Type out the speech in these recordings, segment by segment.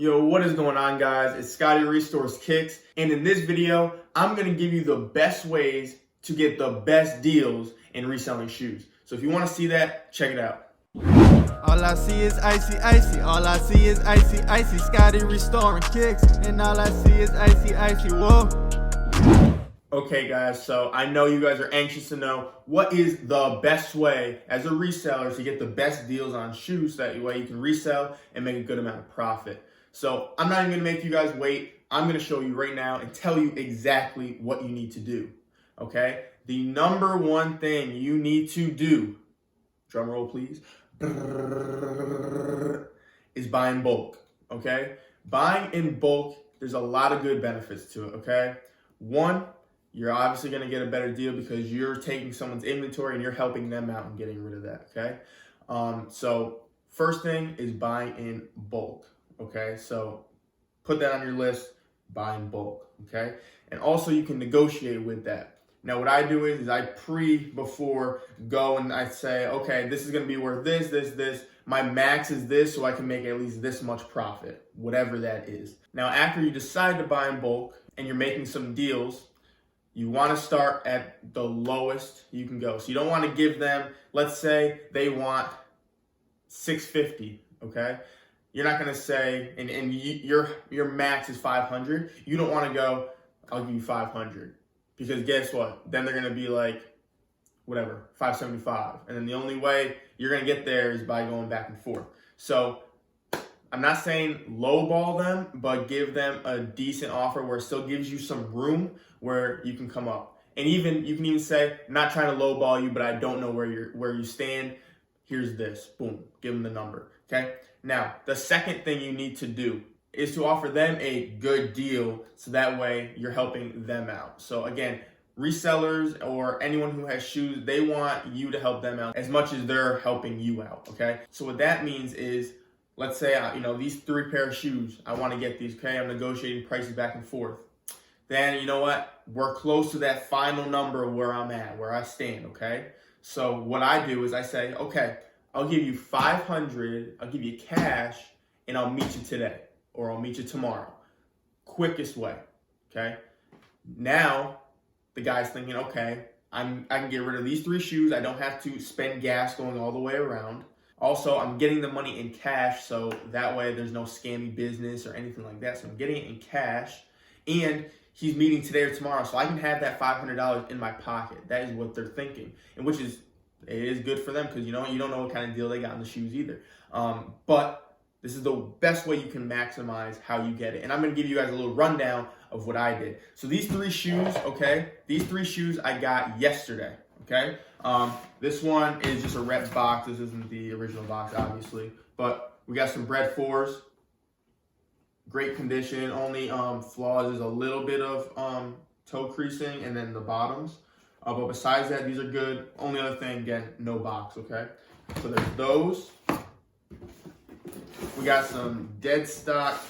Yo, what is going on, guys? It's Scotty Restores Kicks, and in this video, I'm going to give you the best ways to get the best deals in reselling shoes. So if you want to see that, check it out. All I see is icy, icy. All I see is icy, icy. Scotty restoring kicks, and all I see is icy, icy. Whoa. Okay, guys, so I know you guys are anxious to know what is the best way as a reseller to get the best deals on shoes, so that way you can resell and make a good amount of profit. So I'm not even going to make you guys wait. I'm going to show you right now and tell you exactly what you need to do. Okay? The number one thing you need to do, drum roll please, is buy in bulk. Okay? Buying in bulk, there's a lot of good benefits to it. Okay? One, you're obviously going to get a better deal because you're taking someone's inventory and you're helping them out and getting rid of that. Okay? So first thing is buy in bulk. Okay, so put that on your list, buy in bulk, okay? And also you can negotiate with that. Now what I do is I before go and I say, okay, this is gonna be worth this. My max is this, so I can make at least this much profit, whatever that is. Now after you decide to buy in bulk and you're making some deals, you wanna start at the lowest you can go. So you don't wanna give them, let's say they want $650, okay? You're not going to say, your max is 500. You don't want to go, I'll give you 500. Because guess what? Then they're going to be like, whatever, 575. And then the only way you're going to get there is by going back and forth. So I'm not saying lowball them, but give them a decent offer where it still gives you some room where you can come up. And even you can even say, I'm not trying to lowball you, but I don't know where you stand. Here's this. Boom. Give them the number. Okay? Now, the second thing you need to do is to offer them a good deal so that way you're helping them out. So again, resellers or anyone who has shoes, they want you to help them out as much as they're helping you out, okay? So what that means is, let's say, these 3 pair of shoes, I want to get these, okay? I'm negotiating prices back and forth. Then, you know what? We're close to that final number where I'm at, where I stand, okay? So what I do is I say, okay, I'll give you 500, I'll give you cash, and I'll meet you today, or I'll meet you tomorrow. Quickest way, okay? Now, the guy's thinking, okay, I can get rid of these 3 shoes. I don't have to spend gas going all the way around. Also, I'm getting the money in cash, so that way there's no scammy business or anything like that. So I'm getting it in cash, and he's meeting today or tomorrow, so I can have that $500 in my pocket. That is what they're thinking, and which is, it is good for them because you don't know what kind of deal they got on the shoes either. But this is the best way you can maximize how you get it. And I'm going to give you guys a little rundown of what I did. So these 3 shoes, okay, these 3 shoes I got yesterday, okay? This one is just a rep box. This isn't the original box, obviously. But we got some Bread 4s. Great condition. Only flaws is a little bit of toe creasing and then the bottoms. But besides that, these are good. Only other thing, again, no box, okay? So there's those. We got some dead stock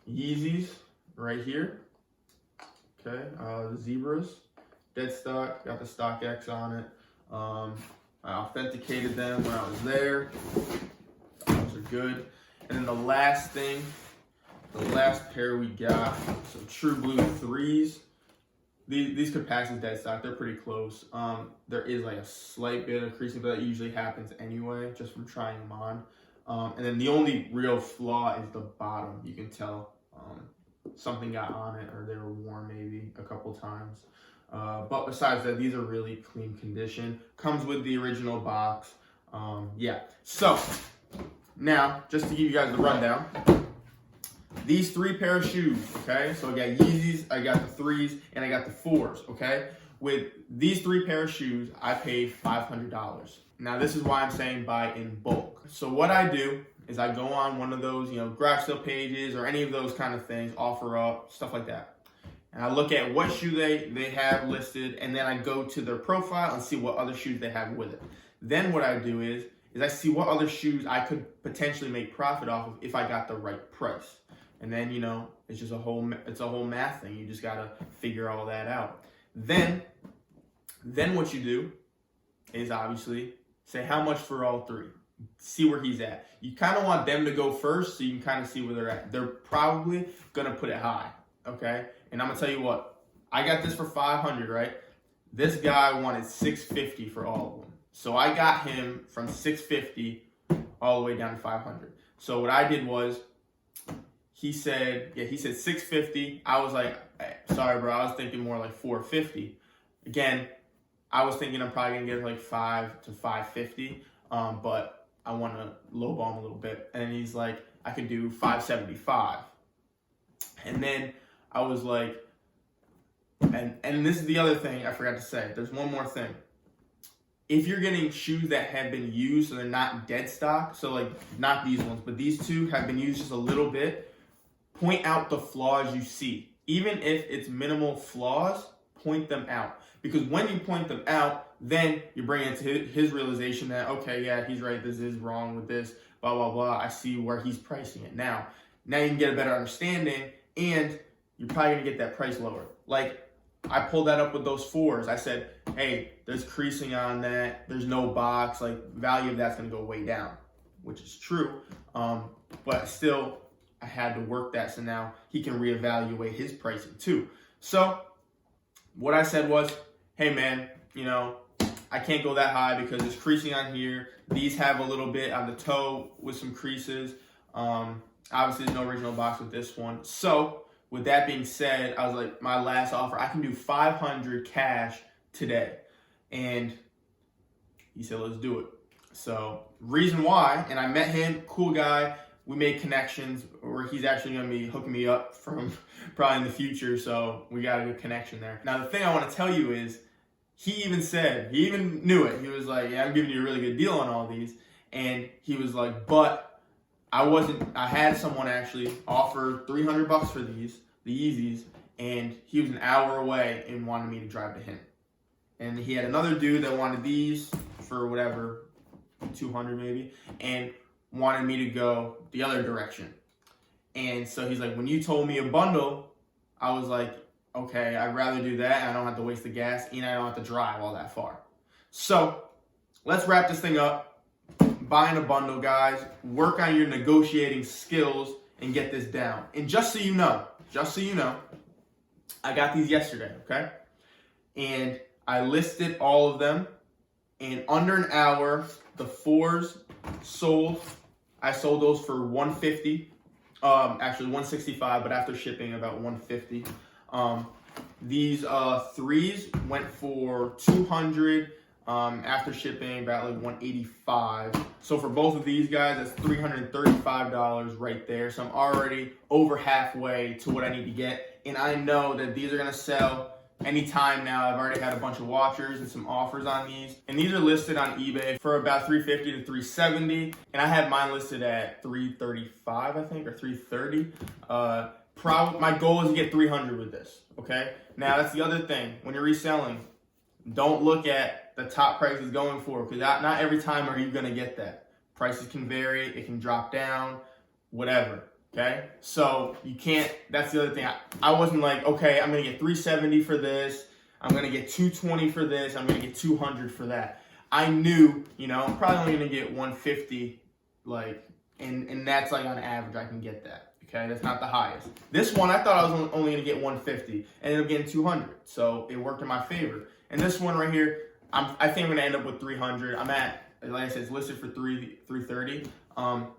Yeezys right here. Okay, zebras. Dead stock, got the stock X on it. I authenticated them when I was there. Those are good. And then the last thing, the last pair we got, some True Blue 3s. These could pass as dead stock. They're pretty close. There is like a slight bit of creasing, but that usually happens anyway, just from trying them on. And then the only real flaw is the bottom. You can tell something got on it or they were worn maybe a couple times. But besides that, these are really clean condition. Comes with the original box. Yeah. So now, just to give you guys the rundown. These 3 pair of shoes, okay? So I got Yeezys, I got the 3s, and I got the 4s, okay? With these 3 pair of shoes, I paid $500. Now, this is why I'm saying buy in bulk. So what I do is I go on one of those, garage sale pages or any of those kind of things, offer up, stuff like that. And I look at what shoe they have listed, and then I go to their profile and see what other shoes they have with it. Then what I do is I see what other shoes I could potentially make profit off of if I got the right price. And then, it's just a whole math thing. You just got to figure all that out. Then what you do is obviously say how much for all 3. see where he's at. You kind of want them to go first so you can kind of see where they're at. They're probably going to put it high, okay? And I'm going to tell you what, I got this for 500, right? This guy wanted 650 for all of them. So I got him from 650 all the way down to 500. So what I did was, he said 650. I was like, hey, sorry, bro. I was thinking more like 450. Again, I was thinking I'm probably gonna get like 5 to 550. But I want to lowball him a little bit. And he's like, I could do 575. And then I was like, and this is the other thing I forgot to say. There's one more thing. If you're getting shoes that have been used, so they're not dead stock, so like not these ones, but these two have been used just a little bit, point out the flaws you see. Even if it's minimal flaws, point them out. Because when you point them out, then you bring it to his realization that, okay, yeah, he's right, this is wrong with this, blah, blah, blah. I see where he's pricing it. Now you can get a better understanding, and you're probably going to get that price lower. Like, I pulled that up with those 4s. I said, hey, there's creasing on that. There's no box. Like, value of that's going to go way down, which is true. But still, I had to work that. So now he can reevaluate his pricing too. So what I said was, hey, man, you know, I can't go that high because there's creasing on here. These have a little bit on the toe with some creases. Obviously, there's no original box with this one. So with that being said, I was like, my last offer, I can do 500 cash today. And he said, let's do it. So reason why, and I met him, cool guy. We made connections where he's actually going to be hooking me up from probably in the future. So we got a good connection there. Now, the thing I want to tell you is he even knew it. He was like, yeah, I'm giving you a really good deal on all these. And he was like, but I had someone actually offer $300 for the Yeezys, and he was an hour away and wanted me to drive to him. And he had another dude that wanted these for whatever, 200 maybe, and wanted me to go the other direction. And so he's like, when you told me a bundle, I was like, okay, I'd rather do that, and I don't have to waste the gas, and I don't have to drive all that far. So let's wrap this thing up. Buying a bundle, guys. Work on your negotiating skills and get this down. And just so you know, I got these yesterday, okay? And I listed all of them. In under an hour, the 4s sold. I sold those for $150. Actually $165, but after shipping about $150. These 3s went for $200. After shipping about like $185. So for both of these guys, that's $335 right there. So I'm already over halfway to what I need to get. And I know that these are gonna sell anytime now. I've already had a bunch of watchers and some offers on these. And these are listed on eBay for about $350 to $370. And I have mine listed at $335, I think, or $330. My goal is to get $300 with this, okay? Now that's the other thing. When you're reselling, don't look at the top price is going for, because not every time are you going to get that. Prices can vary, it can drop down, whatever, okay? So you can't, that's the other thing. I wasn't like, okay, I'm going to get $370 for this, I'm going to get $220 for this, I'm going to get $200 for that. I knew, you know, I'm probably only going to get $150, like, and that's like on average I can get that. Okay, that's not the highest. This one, I thought I was only going to get $150, and ended up getting $200, so it worked in my favor. And this one right here, I think I'm going to end up with $300. I'm at, like I said, it's listed for $330. But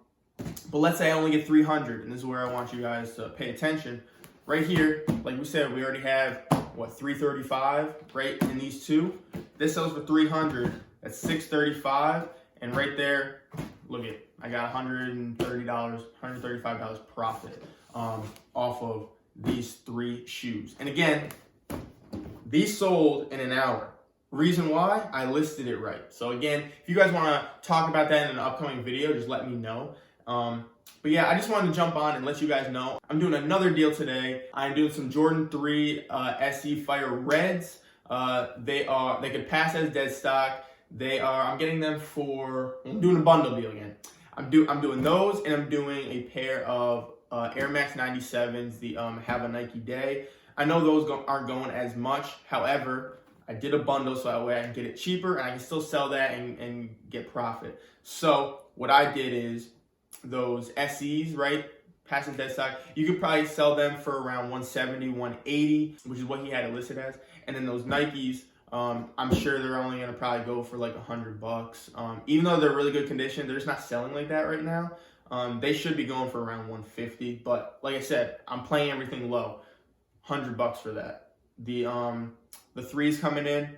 let's say I only get $300, and this is where I want you guys to pay attention. Right here, like we said, we already have, $335, right, in these two. This sells for $300. That's $635, and right there, look at, I got $135 profit off of these 3 shoes. And again, these sold in an hour. Reason why? I listed it right. So again, if you guys want to talk about that in an upcoming video, just let me know. But yeah, I just wanted to jump on and let you guys know. I'm doing another deal today. I'm doing some Jordan 3 SE Fire Reds. They could pass as dead stock. I'm getting them I'm doing a bundle deal again. I'm doing those, and I'm doing a pair of Air Max 97s, the Have a Nike Day. I know those aren't going as much. However, I did a bundle so that way I can get it cheaper and I can still sell that and get profit. So what I did is those SEs, right? Passive dead stock, you could probably sell them for around 170, 180, which is what he had it listed as. And then those Nikes, I'm sure they're only gonna probably go for like $100. Even though they're really good condition, they're just not selling like that right now. They should be going for around 150, but like I said, I'm playing everything low. $100 for that. The threes coming in,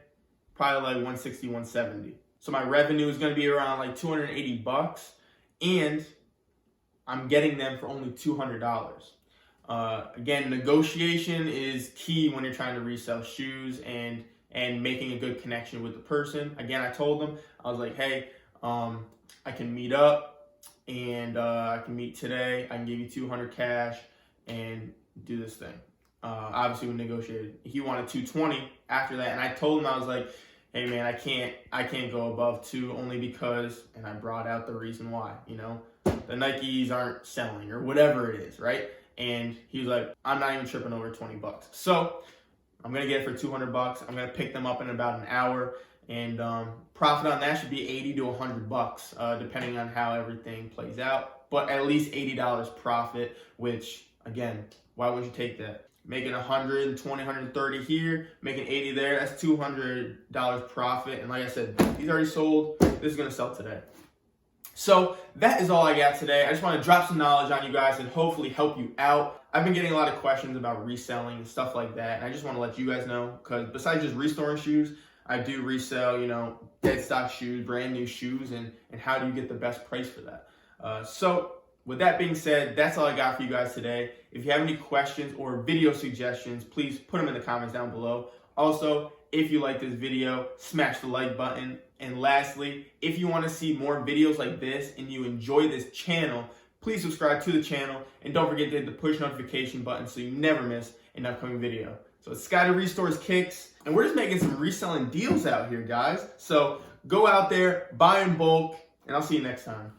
probably like 160, 170. So my revenue is gonna be around like $280, and I'm getting them for only $200. Again, negotiation is key when you're trying to resell shoes and making a good connection with the person. Again, I told them, I was like, hey, I can meet up and I can meet today. I can give you $200 cash and do this thing. Obviously we negotiated. He wanted $220 after that, and I told him, I was like, hey man, I can't go above $2 only because, and I brought out the reason why, you know, the Nikes aren't selling or whatever it is, right? And he was like, I'm not even tripping over $20. So I'm gonna get it for $200. I'm gonna pick them up in about an hour, and profit on that should be $80 to $100, depending on how everything plays out. But at least $80 profit, which again, why would you take that? Making 120, 130 here, making 80 there, that's $200 profit. And like I said, these already sold. This is gonna sell today. So that is all I got today. I just want to drop some knowledge on you guys and hopefully help you out. I've been getting a lot of questions about reselling and stuff like that, and I just want to let you guys know, because besides just restoring shoes, I do resell, you know, dead stock shoes, brand new shoes, and how do you get the best price for that? So with that being said, that's all I got for you guys today. If you have any questions or video suggestions, please put them in the comments down below. Also, if you like this video, smash the like button. And lastly, if you want to see more videos like this and you enjoy this channel, please subscribe to the channel, and don't forget to hit the push notification button so you never miss an upcoming video. So it's Scotty Restores Kicks, and we're just making some reselling deals out here, guys. So go out there, buy in bulk, and I'll see you next time.